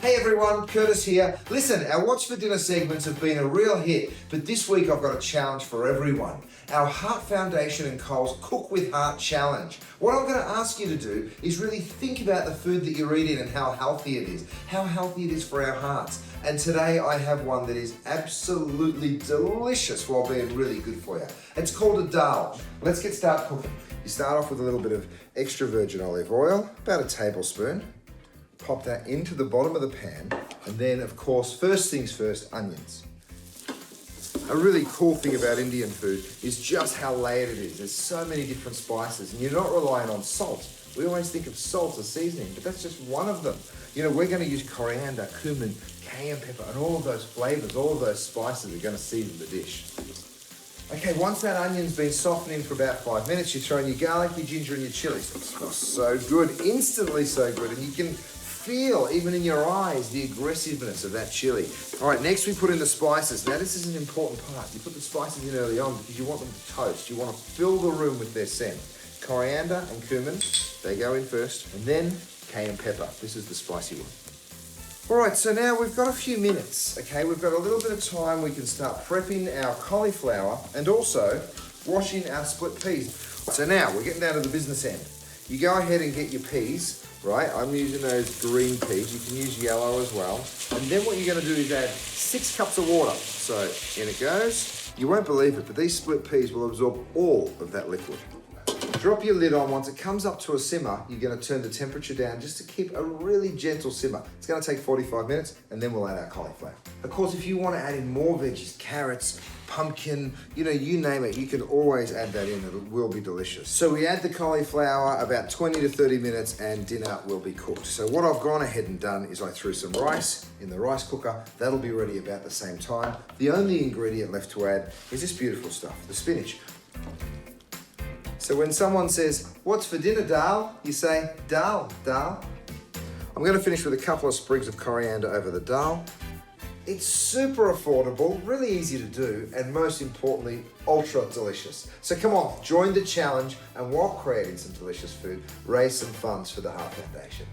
Hey everyone, Curtis here. Listen, our What's for Dinner segments have been a real hit, but this week I've got a challenge for everyone. Our Heart Foundation and Coles Cook with Heart Challenge. What I'm going to ask you to do is really think about the food that you're eating and how healthy it is, how healthy it is for our hearts. And today I have one that is absolutely delicious while being really good for you. It's called a dal. Let's get started cooking. You start off with a little bit of extra virgin olive oil, about a tablespoon. Pop that into the bottom of the pan, and then of course, first things first, onions. A really cool thing about Indian food is just how layered it is. There's so many different spices, and you're not relying on salt. We always think of salt as seasoning, but that's just one of them. You know, we're going to use coriander, cumin, cayenne pepper, and all of those flavors, all of those spices are going to season the dish. Okay, once that onion's been softening for about 5 minutes, you throw in your garlic, your ginger, and your chilies. It smells so good, instantly so good, and you can feel, even in your eyes, the aggressiveness of that chili. All right, next we put in the spices. Now this is an important part. You put the spices in early on because you want them to toast. You want to fill the room with their scent. Coriander and cumin, they go in first, and then cayenne pepper. This is the spicy one. All right, so now we've got a few minutes, okay? We've got a little bit of time. We can start prepping our cauliflower and also washing our split peas. So now we're getting down to the business end. You go ahead and get your peas, right? I'm using those green peas. You can use yellow as well. And then what you're gonna do is add 6 cups of water. So in it goes. You won't believe it, but these split peas will absorb all of that liquid. Drop your lid on. Once it comes up to a simmer, you're going to turn the temperature down just to keep a really gentle simmer. It's going to take 45 minutes, and then we'll add our cauliflower. Of course, if you want to add in more veggies, carrots, pumpkin, you name it, you can always add that in. It will be delicious. So we add the cauliflower about 20 to 30 minutes, and dinner will be cooked. So what I've gone ahead and done is I threw some rice in the rice cooker. That'll be ready about the same time. The only ingredient left to add is this beautiful stuff, the spinach. So when someone says, "What's for dinner, Dal?" you say, "Dal, Dal." I'm going to finish with a couple of sprigs of coriander over the dal. It's super affordable, really easy to do, and most importantly, ultra delicious. So come on, join the challenge, and while creating some delicious food, raise some funds for the Heart Foundation.